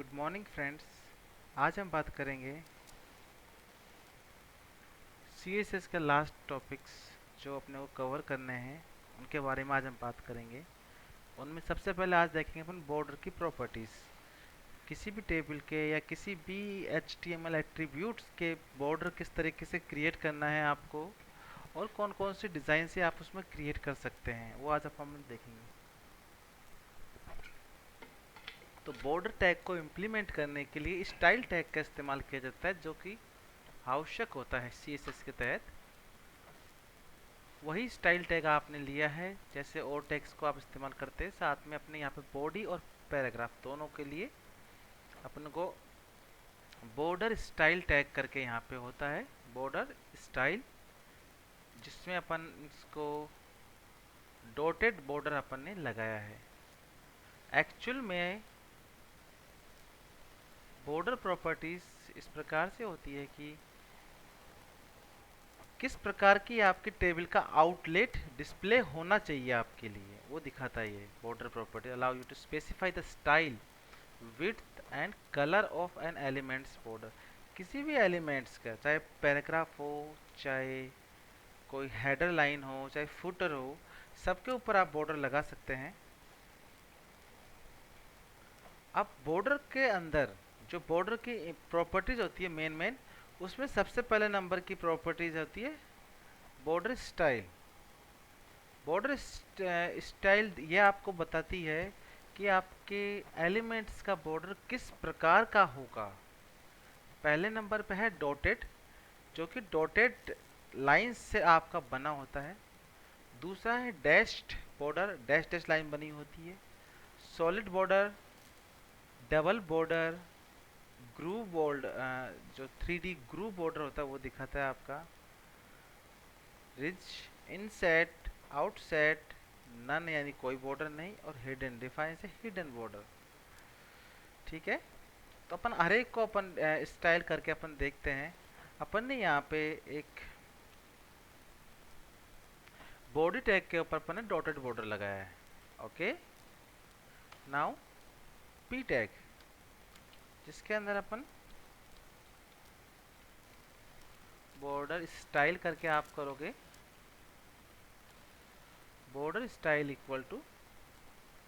Good morning friends. आज हम बात करेंगे CSS के लास्ट टॉपिक्स जो अपने को कवर करने हैं उनके बारे में आज हम बात करेंगे। उनमें सबसे पहले आज देखेंगे अपन बॉर्डर की प्रॉपर्टीज़। किसी भी टेबल के या किसी भी HTML एट्रीब्यूट्स के बॉर्डर किस तरीके से क्रिएट करना है आपको, और कौन कौन से डिज़ाइन से आप उसमें क्रिएट कर सकते हैं, वो आज अपन देखेंगे। तो बॉर्डर टैग को इम्प्लीमेंट करने के लिए स्टाइल टैग का इस्तेमाल किया जाता है, जो कि आवश्यक होता है CSS के तहत। वही स्टाइल टैग आपने लिया है जैसे और टैग्स को आप इस्तेमाल करते हैं, साथ में अपने यहाँ पे बॉडी और पैराग्राफ दोनों के लिए अपन को बॉर्डर स्टाइल टैग करके यहाँ पे होता है बॉर्डर स्टाइल, जिसमें अपन इसको डॉटेड बॉर्डर अपन ने लगाया है। एक्चुअल में बॉर्डर प्रॉपर्टीज इस प्रकार से होती है कि किस प्रकार की आपके टेबल का आउटलेट डिस्प्ले होना चाहिए आपके लिए, वो दिखाता है ये border property. Allow you to specify the style, width and colour of an elements border. किसी भी एलिमेंट्स का, चाहे पैराग्राफ हो, चाहे कोई हेडर लाइन हो, चाहे फुटर हो, सबके ऊपर आप बॉर्डर लगा सकते हैं। अब बॉर्डर के अंदर जो बॉर्डर की प्रॉपर्टीज होती है मेन उसमें सबसे पहले नंबर की प्रॉपर्टीज होती है बॉर्डर स्टाइल। बॉर्डर स्टाइल ये आपको बताती है कि आपके एलिमेंट्स का बॉर्डर किस प्रकार का होगा। पहले नंबर पे है डॉटेड, जो कि डॉटेड लाइंस से आपका बना होता है। दूसरा है dashed border, dash dash line बनी होती है। Solid border, double border, groove border, जो 3D ग्रूव बॉर्डर होता है वो दिखाता है आपका। रिज, इनसेट, आउटसेट, नन यानी कोई बॉर्डर नहीं, और हिडन, डिफाइन से हिडन बॉर्डर। ठीक है, तो अपन हर एक को अपन स्टाइल करके अपन देखते हैं। अपन ने यहाँ पे एक बॉडी टैग के ऊपर अपन ने डॉटेड बॉर्डर लगाया है। ओके, नाउ पी टैग, जिसके अंदर अपन बॉर्डर स्टाइल करके आप करोगे बॉर्डर स्टाइल इक्वल टू,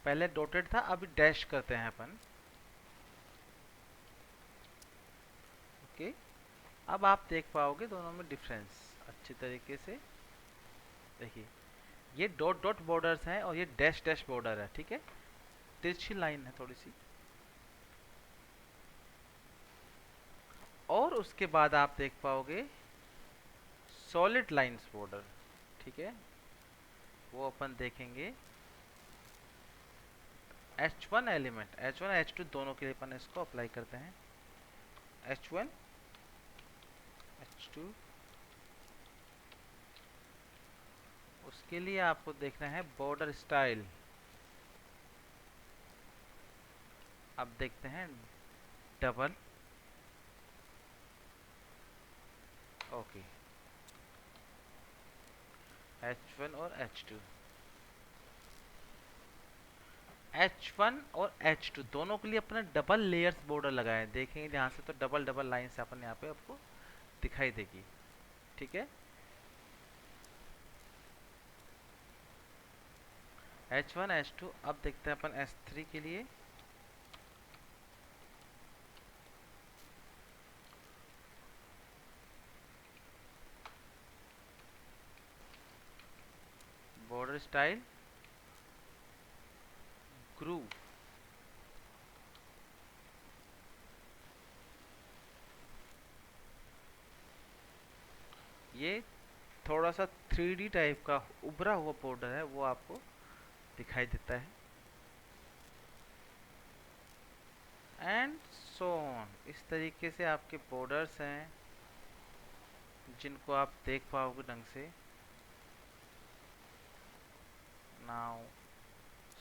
पहले डॉटेड था अभी डैश करते हैं अपन। ओके, अब आप देख पाओगे दोनों में डिफरेंस अच्छी तरीके से। देखिए, ये डॉट डॉट बॉर्डर्स हैं और ये डैश डैश बॉर्डर है। ठीक है, तिरछी लाइन है थोड़ी सी। और उसके बाद आप देख पाओगे सॉलिड लाइंस बॉर्डर। ठीक है, वो अपन देखेंगे। H1 एलिमेंट, H1 H2 दोनों के लिए अपन इसको अप्लाई करते हैं। H1 H2, उसके लिए आपको देखना है बॉर्डर स्टाइल। अब देखते हैं डबल। ओके, H1 और H2, H1 और H2 दोनों के लिए अपने डबल लेयर्स बॉर्डर लगाए हैं। देखेंगे ध्यान से तो डबल डबल लाइन से अपन यहाँ पे आपको दिखाई देगी। ठीक है, H1 H2। अब देखते हैं अपन S3 के लिए। बॉर्डर स्टाइल ग्रूव, ये थोड़ा सा 3D टाइप का उभरा हुआ बॉर्डर है, वो आपको दिखाई देता है। एंड सो ऑन, इस तरीके से आपके बॉर्डर्स हैं जिनको आप देख पाओगे ढंग से। नाउ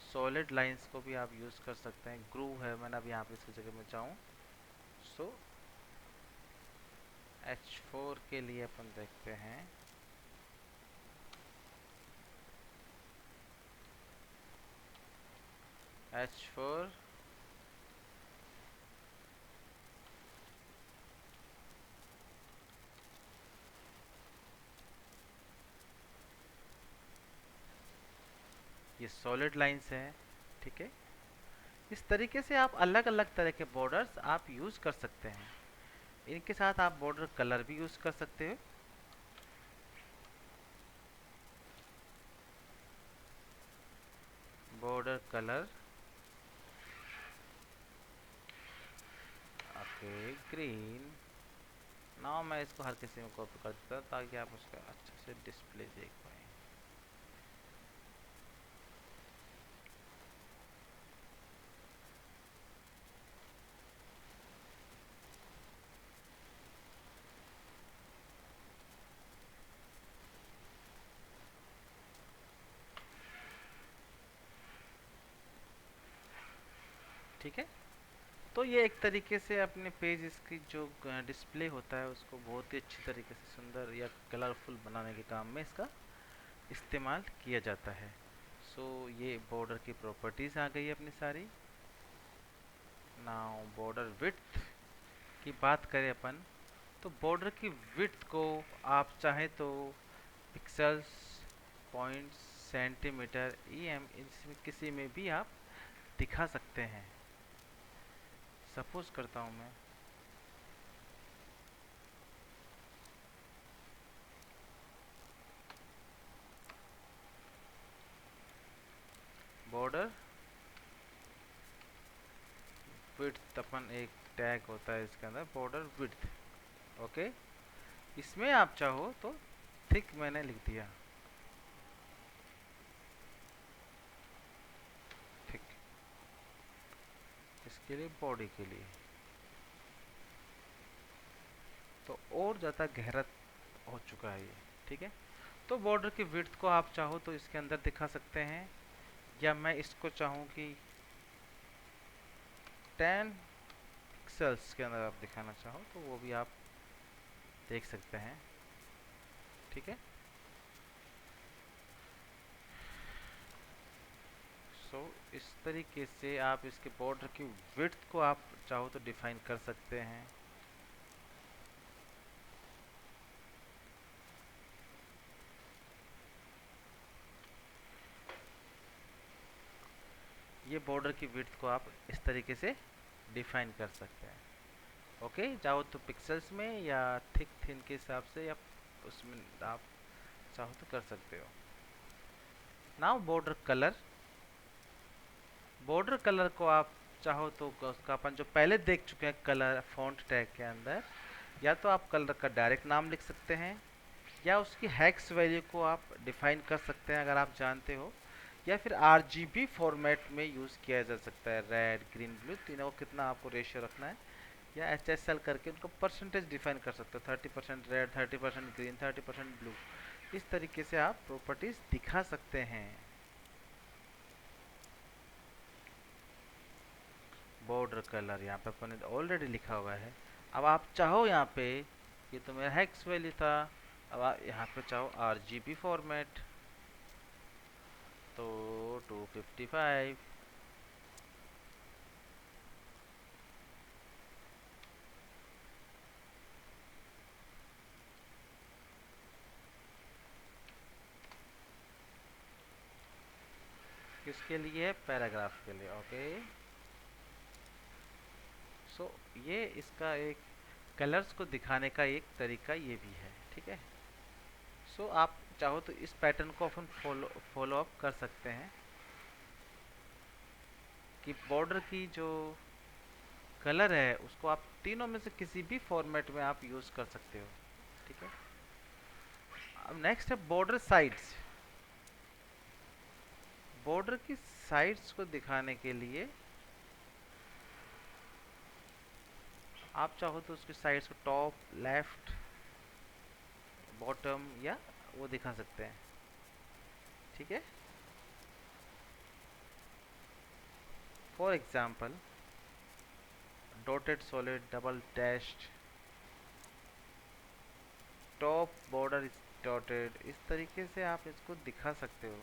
सॉलिड लाइंस को भी आप यूज़ कर सकते हैं। ग्रूव है, मैंने अब यहाँ पे इसकी जगह में जाऊँ। सो H4 के लिए अपन देखते हैं। H4 ये सॉलिड लाइंस हैं, ठीक है। इस तरीके से आप अलग अलग तरह के बॉर्डर्स आप यूज़ कर सकते हैं। इनके साथ आप बॉर्डर कलर भी यूज़ कर सकते हो। Border colour, okay, green. Now मैं इसको हर किसी में कॉपी कर देता हूँ ताकि आप उसका अच्छे से डिस्प्ले देख पाएँ। ठीक है, तो ये एक तरीके से अपने पेज इसकी जो डिस्प्ले होता है उसको बहुत ही अच्छी तरीके से सुंदर या कलरफुल बनाने के काम में इसका इस्तेमाल किया जाता है। सो ये बॉर्डर की प्रॉपर्टीज़ आ गई अपनी सारी। नाउ बॉर्डर विड्थ की बात करें अपन, तो बॉर्डर की विड्थ को आप चाहें तो पिक्सल्स, पॉइंट्स, सेंटीमीटर, em इसमें किसी में भी आप दिखा सकते हैं। सपोज करता हूँ मैं बॉर्डर विड्थ, अपन एक टैग होता है इसके अंदर बॉर्डर विड्थ, ओके। इसमें आप चाहो तो थिक मैंने लिख दिया, थिक, इसके लिए बॉडी के लिए तो और ज़्यादा गहरा हो चुका है ये, ठीक है। तो बॉर्डर की विड्थ को आप चाहो तो इसके अंदर दिखा सकते हैं, या मैं इसको चाहूँ कि 10 पिक्सल्स के अंदर आप दिखाना चाहो तो वो भी आप देख सकते हैं, ठीक है। सो इस तरीके से आप इसके बॉर्डर की विड्थ को आप चाहो तो डिफाइन कर सकते हैं। ये बॉर्डर की विड्थ को आप इस तरीके से डिफाइन कर सकते हैं, ओके। चाहो तो पिक्सल्स में या थिक थिन के हिसाब से, या उसमें आप चाहो तो कर सकते हो। Now border colour, border colour को आप चाहो तो उसका अपन जो पहले देख चुके हैं कलर फॉन्ट टैग के अंदर, या तो आप कलर का डायरेक्ट नाम लिख सकते हैं, या उसकी हेक्स वैल्यू को आप डिफाइन कर सकते हैं अगर आप जानते हो, या फिर आरजीबी फॉर्मेट में यूज़ किया जा सकता है। रेड, ग्रीन, ब्लू तीनों को कितना आपको रेशियो रखना है, या HSL करके उनको परसेंटेज डिफाइन कर सकते हो। 30% रेड, 30% ग्रीन, 30% ब्लू। इस तरीके से आप प्रॉपर्टीज दिखा सकते हैं। बॉर्डर कलर यहाँ पे अपन ने ऑलरेडी लिखा हुआ है। अब आप चाहो यहाँ पे, ये तो मेरा हेक्स वैल्यू था, अब आप यहाँ पे चाहो RGB फॉर्मेट तो 255, किसके लिए? पैराग्राफ के लिए, ओके। सो ये इसका एक कलर्स को दिखाने का एक तरीका ये भी है, ठीक है। सो आप चाहो तो इस पैटर्न को अपन फॉलो अप कर सकते हैं कि बॉर्डर की जो कलर है उसको आप तीनों में से किसी भी फॉर्मेट में आप यूज़ कर सकते हो, ठीक है। अब नेक्स्ट है बॉर्डर साइड्स। बॉर्डर की साइड्स को दिखाने के लिए आप चाहो तो उसकी साइड्स को टॉप, लेफ्ट, बॉटम या वो दिखा सकते हैं, ठीक है। For example dotted solid, double dashed, top border is dotted, इस तरीके से आप इसको दिखा सकते हो।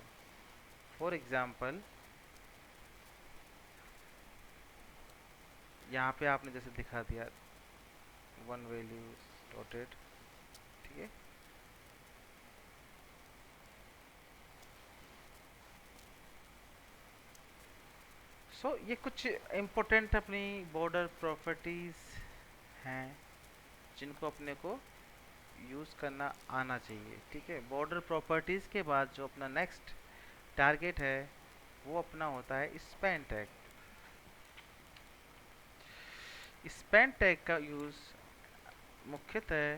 फॉर एग्जाम्पल यहाँ पे आपने जैसे दिखा दिया 1 वैल्यू डॉटेड, ठीक है। ये कुछ इम्पोर्टेंट अपनी बॉर्डर प्रॉपर्टीज़ हैं जिनको अपने को यूज़ करना आना चाहिए। ठीक है, बॉर्डर प्रॉपर्टीज़ के बाद जो अपना नेक्स्ट टारगेट है वो अपना होता है स्पैन टैग। स्पैन टैग का यूज़ मुख्यतः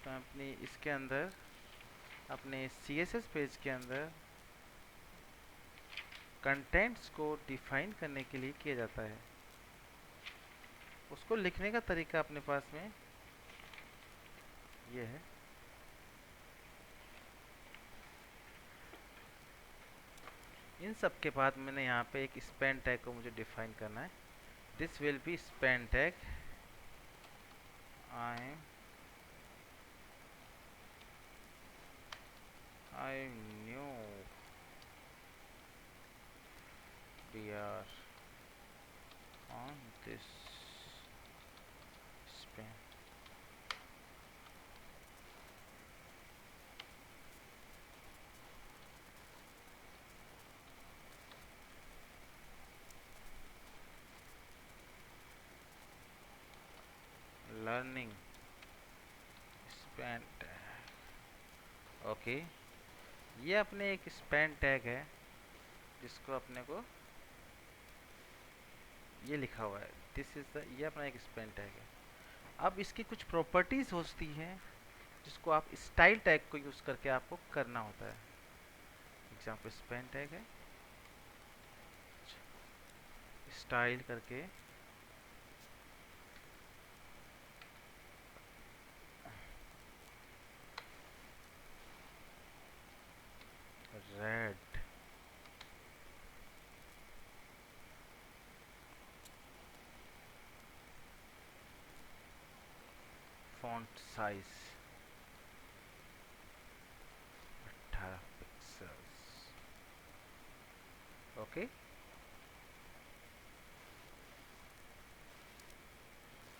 तो अपनी इसके अंदर अपने CSS पेज के अंदर कंटेंट्स को डिफाइन करने के लिए किया जाता है। उसको लिखने का तरीका अपने पास में ये है। इन सब के बाद मैंने यहाँ पे एक स्पैन टैग को मुझे डिफाइन करना है। This will be span tag I knew we are on this span. Learning span tag। Okay, ये अपने एक स्पैन टैग है जिसको अपने को ये लिखा हुआ है दिस इज द, ये अपना एक स्पैन टैग है। अब इसकी कुछ प्रॉपर्टीज होती हैं जिसको आप स्टाइल टैग को यूज करके आपको करना होता है। एग्जाम्पल स्पैन टैग है स्टाइल करके red font size 18 pixels. Okay,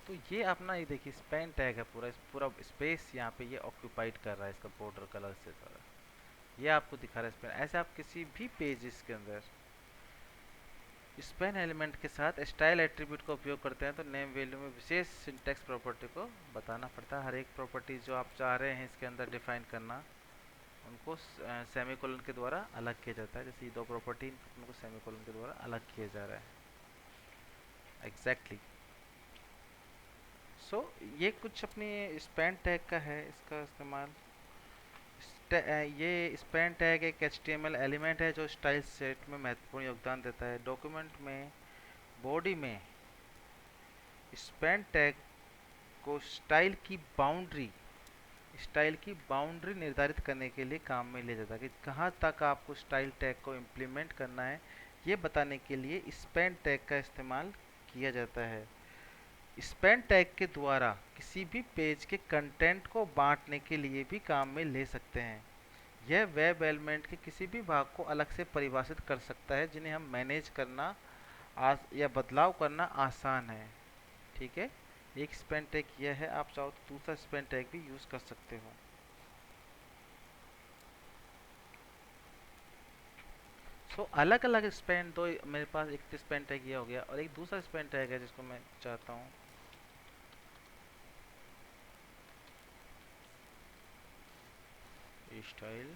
तो ये अपना ये देखिए स्पैन टैग है पूरा, इस पूरा स्पेस यहाँ पे ये ऑक्यूपाइड कर रहा है इसका बॉर्डर कलर से सारा। ये आपको दिखा रहा है स्पैन। ऐसे आप किसी भी पेजेस के अंदर स्पैन एलिमेंट के साथ स्टाइल एट्रीब्यूट का उपयोग करते हैं तो नेम वैल्यू में विशेष सिंटैक्स प्रॉपर्टी को बताना पड़ता है। हर एक प्रॉपर्टी जो आप चाह रहे हैं इसके अंदर डिफाइन करना उनको सेमीकोलन के द्वारा अलग किया जाता है। जैसे ये दो प्रॉपर्टी उनको सेमीकोलन के द्वारा अलग किया जा रहा है। एग्जैक्टली ये कुछ अपनी स्पैन टैग का है इसका इस्तेमाल। ये स्पैन टैग एक HTML एलिमेंट है जो स्टाइल सेट में महत्वपूर्ण योगदान देता है। डॉक्यूमेंट में बॉडी में स्पैन टैग को स्टाइल की बाउंड्री निर्धारित करने के लिए काम में लिया जाता है कि कहाँ तक आपको स्टाइल टैग को इम्प्लीमेंट करना है। ये बताने के लिए स्पैन टैग का इस्तेमाल किया जाता है। स्पैन टैग के द्वारा किसी भी पेज के कंटेंट को बांटने के लिए भी काम में ले सकते हैं। यह वेब एलिमेंट के किसी भी भाग को अलग से परिभाषित कर सकता है जिन्हें हम मैनेज करना या बदलाव करना आसान है। ठीक है, एक स्पैन टैग यह है, आप चाहो तो दूसरा स्पैन टैग भी यूज़ कर सकते हो। अलग अलग स्पैन दो मेरे पास, एक स्पैन टैग ये हो गया और एक दूसरा स्पैन टैग है जिसको मैं चाहता हूँ style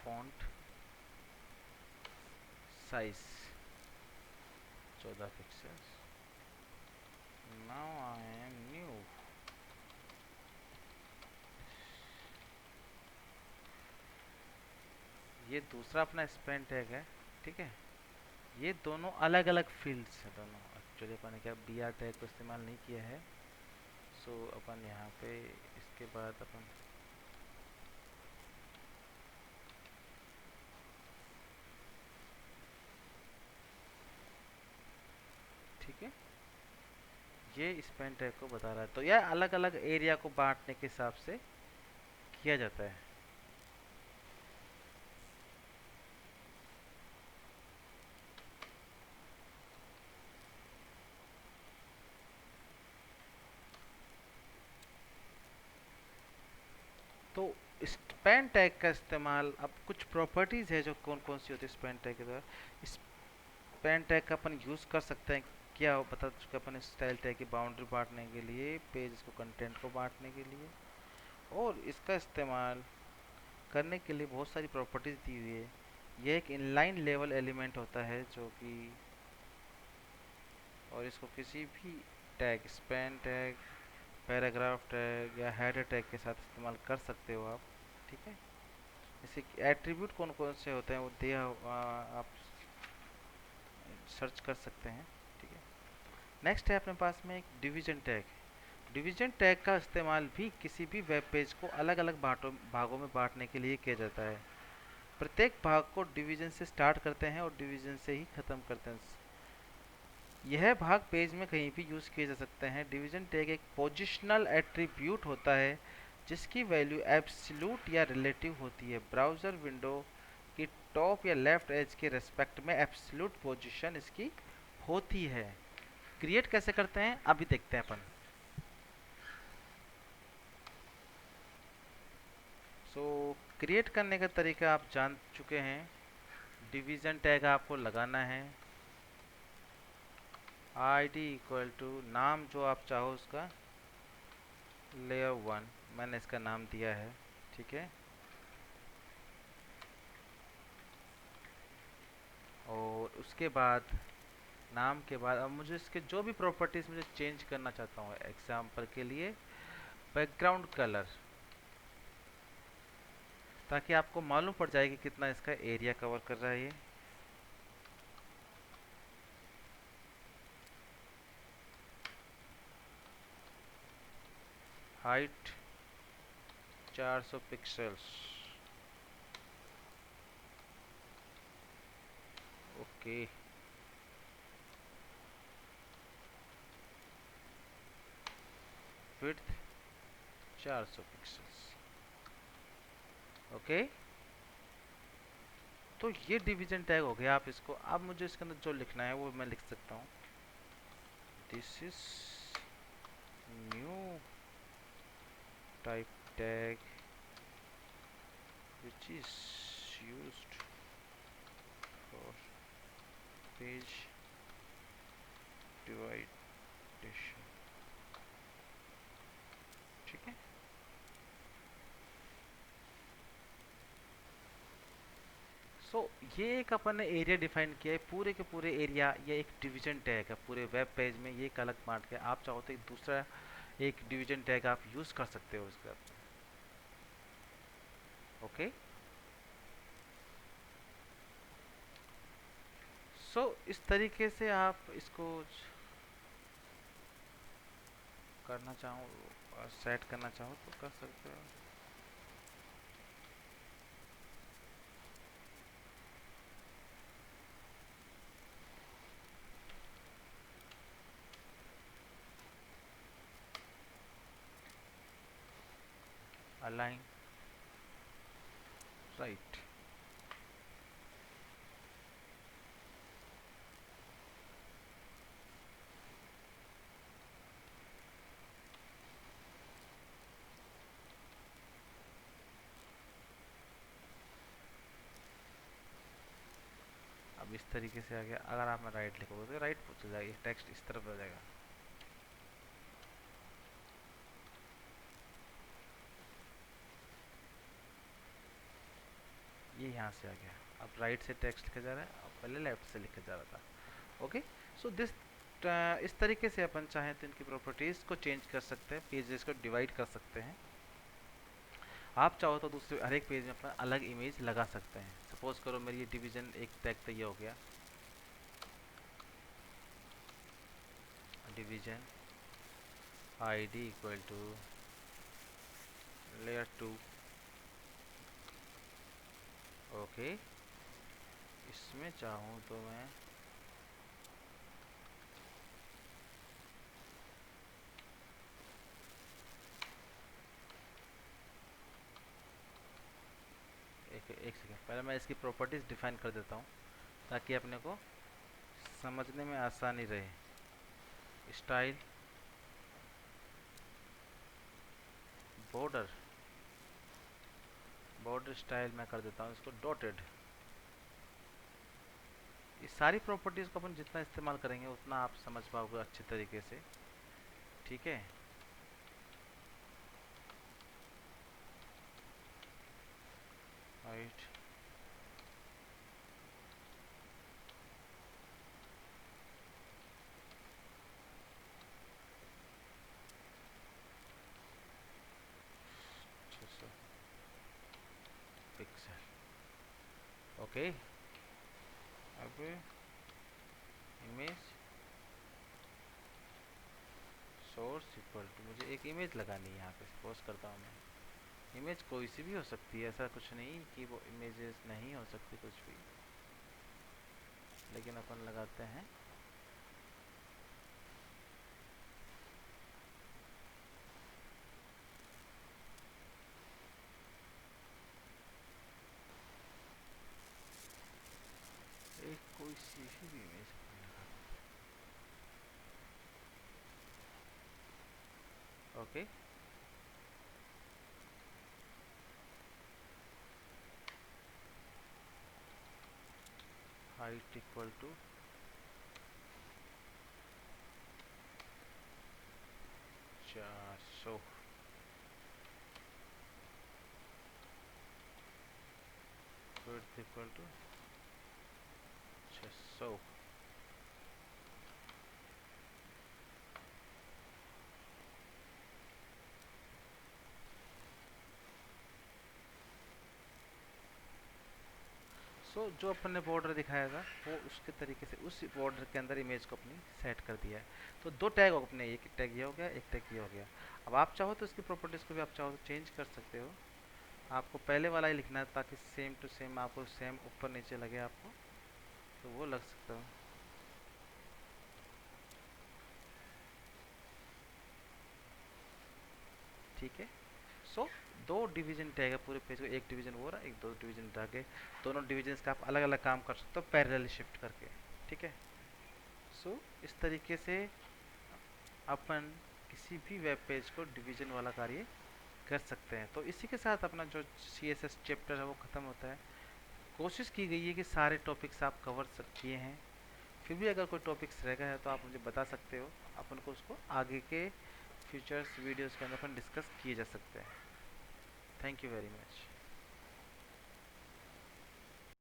font size 14 pixels. Now I am new. ये दूसरा अपना स्पैन टैग है। ठीक है, ये दोनों अलग अलग फील्ड्स हैं दोनों। एक्चुअली अपन ने क्या BR टैग को इस्तेमाल नहीं किया है। अपन यहाँ पे इसके बाद अपन ये स्पैन टैग को बता रहा है। तो यह अलग अलग एरिया को बांटने के हिसाब से किया जाता है। तो स्पैन टैग का इस्तेमाल, अब कुछ प्रॉपर्टीज़ है जो कौन कौन सी होती है स्पैन टैग के द्वारा। स्पैन टैग का अपन यूज़ कर सकते हैं, क्या बता चुके अपन, स्टाइल टैग की बाउंड्री बांटने के लिए, पेज को कंटेंट को बांटने के लिए, और इसका इस्तेमाल करने के लिए बहुत सारी प्रॉपर्टीज़ दी हुई है। यह एक इनलाइन लेवल एलिमेंट होता है जो कि, और इसको किसी भी tag, span tag, paragraph tag या हेडर टैग के साथ इस्तेमाल कर सकते हो आप। ठीक है। जैसे एट्रीब्यूट कौन कौन से होते हैं वो दिया, आप सर्च कर सकते हैं। ठीक है। नेक्स्ट है अपने पास में एक डिवीजन टैग। डिवीजन टैग का इस्तेमाल भी किसी भी वेब पेज को अलग अलग भागों में बांटने के लिए किया जाता है। प्रत्येक भाग को डिवीजन से स्टार्ट करते हैं और डिवीजन से ही ख़त्म करते हैं। यह भाग पेज में कहीं भी यूज़ किए जा सकते हैं। डिवीजन टैग एक पोजिशनल एट्रीब्यूट होता है जिसकी वैल्यू एब्सोल्यूट या रिलेटिव होती है। ब्राउज़र विंडो की टॉप या लेफ्ट एज के रेस्पेक्ट में एब्सोल्यूट पोजीशन इसकी होती है। क्रिएट कैसे करते हैं अभी देखते हैं अपन। सो क्रिएट करने का तरीका आप जान चुके हैं। डिवीज़न टैग आपको लगाना है, आईडी इक्वल टू नाम जो आप चाहो उसका, लेयर 1 मैंने इसका नाम दिया है। ठीक है। और उसके बाद नाम के बाद अब मुझे इसके जो भी प्रॉपर्टीज़ मुझे चेंज करना चाहता हूँ, एग्जांपल के लिए बैकग्राउंड कलर, ताकि आपको मालूम पड़ जाए कि कितना इसका एरिया कवर कर रहा है ये। Height 400 pixels. Okay. Width 400 pixels. Okay. तो ये डिवीजन टैग हो गया। आप इसको, अब मुझे इसके अंदर जो लिखना है वो मैं लिख सकता हूँ। This is new type tag which is used for page dividation। ठीक है। ये एक अपन ने एरिया डिफाइन किया है, पूरे के पूरे एरिया, ये एक डिवीजन टैग है पूरे वेब पेज में। ये एक अलग बांट के आप चाहो तो एक दूसरा एक डिवीजन टैग आप यूज़ कर सकते हो इसका। ओके। इस तरीके से आप इसको करना चाहो, सेट करना चाहो तो कर सकते हो। Align right. अब इस तरीके से आ गया। अगर आप में राइट लिखोगे तो राइट चल जाएगा, टेक्स्ट इस तरफ आ जाएगा। ये यहाँ से आ गया। अब राइट से टेक्स्ट लिखा जा रहा है, अब पहले लेफ्ट से लिखा जा रहा था। ओके। सो दिस, इस तरीके से अपन चाहें तो इनकी प्रॉपर्टीज़ को चेंज कर सकते हैं, पेजेस को डिवाइड कर सकते हैं। आप चाहो तो दूसरे हर एक पेज में अपना अलग इमेज लगा सकते हैं। सपोज करो मेरी ये डिवीज़न एक टैग तो ये हो गया, division ID equal to layer 2। Okay. इसमें चाहूँ तो मैं पहले मैं इसकी प्रॉपर्टीज़ डिफाइन कर देता हूँ ताकि अपने को समझने में आसानी रहे। स्टाइल बॉर्डर, बॉर्डर स्टाइल मैं कर देता हूँ इसको डॉटेड। ये सारी प्रॉपर्टीज़ को अपन जितना इस्तेमाल करेंगे उतना आप समझ पाओगे अच्छे तरीके से, ठीक है। Right, pixel, okay. अब इमेज सोर्स इक्वल टू, मुझे एक इमेज लगानी है यहाँ पे, सपोज करता हूँ मैं। इमेज कोई सी भी हो सकती है, ऐसा कुछ नहीं कि वो इमेजेस नहीं हो सकती कुछ भी, लेकिन अपन लगाते हैं एक कोई सी भी इमेज अपन लगाते हैं, okay. Height equal to 400, width equal to 600। So जो अपन ने बॉर्डर दिखाया था वो उसके तरीके से उस बॉर्डर के अंदर इमेज को अपनी सेट कर दिया है। तो दो टैग अपने, एक टैग ये हो गया, एक टैग ये हो गया। अब आप चाहो तो इसकी प्रॉपर्टीज़ को भी आप चाहो तो चेंज कर सकते हो। आपको पहले वाला ही लिखना है ताकि सेम टू सेम आपको सेम ऊपर नीचे लगे आपको, तो वो लग सकता हो, ठीक है। सो दो डिवीजन टैग है पूरे पेज को, एक डिवीजन वो रहा, एक दो डिवीजन टैग है। दोनों डिवीजन का आप अलग अलग काम कर सकते हो पैरेलली शिफ्ट करके, ठीक है। सो इस तरीके से अपन किसी भी वेब पेज को डिवीजन वाला कार्य कर सकते हैं। तो इसी के साथ अपना जो CSS चैप्टर है वो ख़त्म होता है। कोशिश की गई है कि सारे टॉपिक्स आप कवर किए हैं, फिर भी अगर कोई टॉपिक्स रह गया है तो आप मुझे बता सकते हो, अपन को उसको आगे के फ्यूचर्स वीडियोस के अंदर अपन डिस्कस किए जा सकते हैं। Thank you very much.